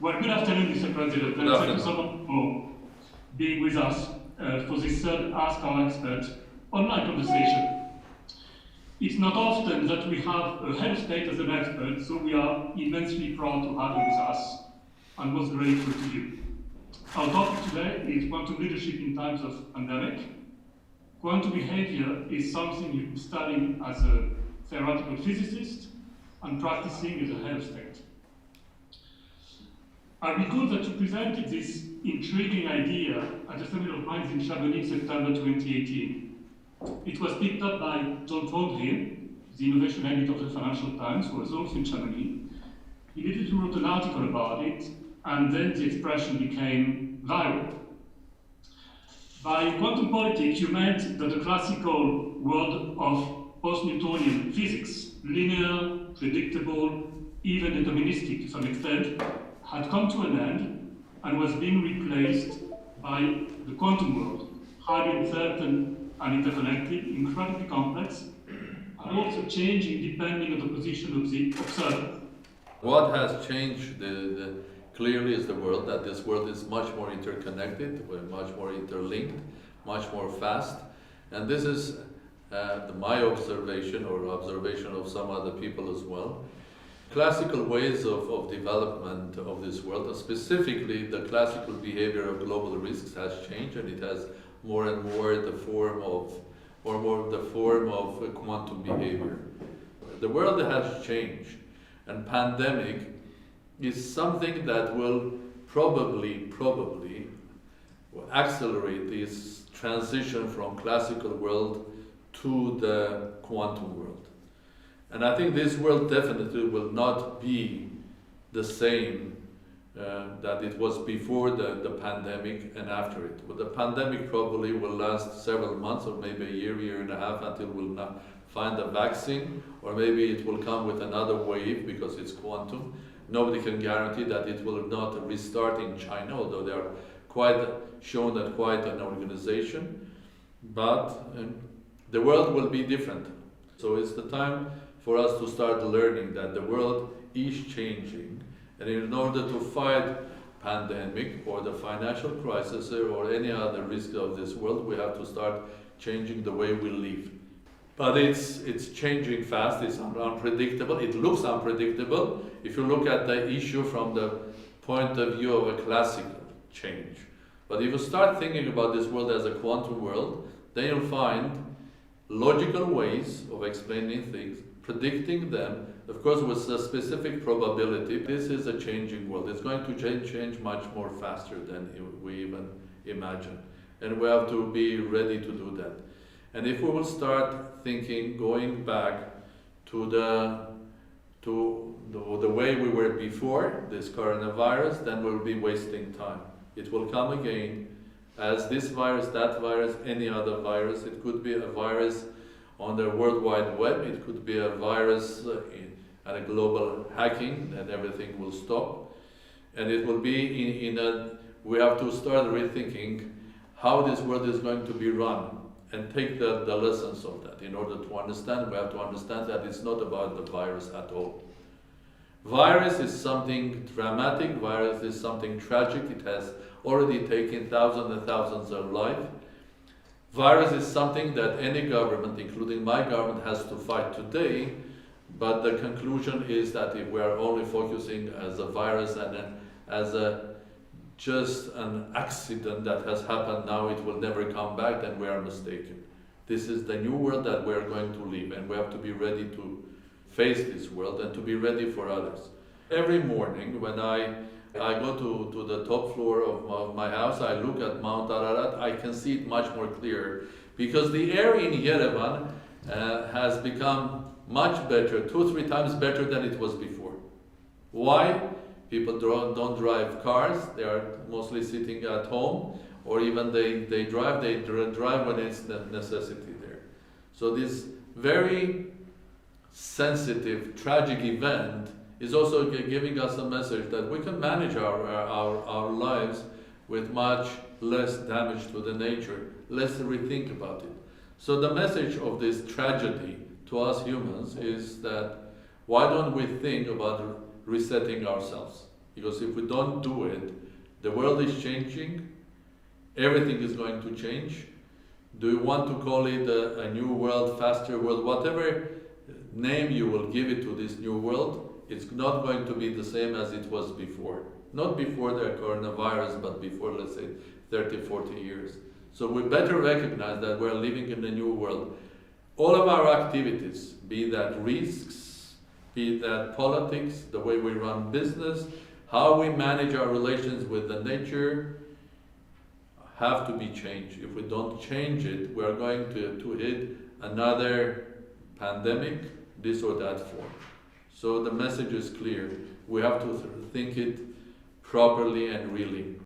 Well, good afternoon, Mr. President. And thank you so much for being with us for this third Ask Our Expert online conversation. It's not often that we have a head of state as an expert, so we are immensely proud to have you with us and most grateful to you. Our topic today is quantum leadership in times of pandemic. Quantum behavior is something you've been studying as a theoretical physicist and practicing as a head of state. I recall that you presented this intriguing idea at a seminar of mine in Chamonix in September 2018. It was picked up by John Thornhill, the innovation editor of the Financial Times, who was also in Chamonix. He immediately wrote an article about it, and then the expression became viral. By quantum politics, you meant that the classical world of post-Newtonian physics, linear, predictable, even deterministic to some extent, had come to an end and was being replaced by the quantum world, highly uncertain and interconnected, incredibly complex, and also changing depending on the position of the observer. What has changed clearly is the world, that this world is much more interconnected, much more interlinked, much more fast. And this is my observation or observation of some other people as well. Classical ways of development of this world, and specifically the classical behavior of global risks, has changed, and it has more and more the form of quantum behavior. The world has changed, and pandemic is something that will probably accelerate this transition from classical world to the quantum world. And I think this world definitely will not be the same that it was before the pandemic and after it. But the pandemic probably will last several months or maybe a year and a half until we'll find a vaccine, or maybe it will come with another wave because it's quantum. Nobody can guarantee that it will not restart in China, although they are quite shown at quite an organization. But the world will be different. So it's the time for us to start learning that the world is changing, and in order to fight pandemic or the financial crisis or any other risk of this world, we have to start changing the way we live. But it's changing fast, it's unpredictable, it looks unpredictable if you look at the issue from the point of view of a classical change. But if you start thinking about this world as a quantum world, then you'll find logical ways of explaining things, predicting them, of course with a specific probability. This is a changing world. It's going to change much more faster than we even imagine. And we have to be ready to do that. And if we will start thinking, going back to the way we were before this coronavirus, then we'll be wasting time. It will come again as this virus, that virus, any other virus. It could be a virus on the World Wide Web, it could be a virus and a global hacking, and everything will stop. And it will be we have to start rethinking how this world is going to be run and take the lessons of that. In order to understand, we have to understand that it's not about the virus at all. Virus is something dramatic, virus is something tragic, it has already taken thousands and thousands of lives. Virus is something that any government, including my government, has to fight today, but the conclusion is that if we are only focusing as a virus and as just an accident that has happened now, it will never come back, then we are mistaken. This is the new world that we are going to live, and we have to be ready to face this world and to be ready for others. Every morning when I go to the top floor of my house, I look at Mount Ararat, I can see it much more clear, because the air in Yerevan has become much better, 2-3 times better than it was before. Why? People don't drive cars, they are mostly sitting at home, or even they drive when it's the necessity there. So this very sensitive, tragic event is also giving us a message that we can manage our lives with much less damage to the nature. Let's rethink about it. So the message of this tragedy to us humans is that why don't we think about resetting ourselves? Because if we don't do it, the world is changing, everything is going to change. Do you want to call it a new world, faster world, whatever name you will give it to this new world, it's not going to be the same as it was before. Not before the coronavirus, but before, let's say, 30, 40 years. So we better recognize that we're living in a new world. All of our activities, be that risks, be that politics, the way we run business, how we manage our relations with the nature, have to be changed. If we don't change it, we are going to hit another pandemic, this or that form. So the message is clear. We have to think it properly and really.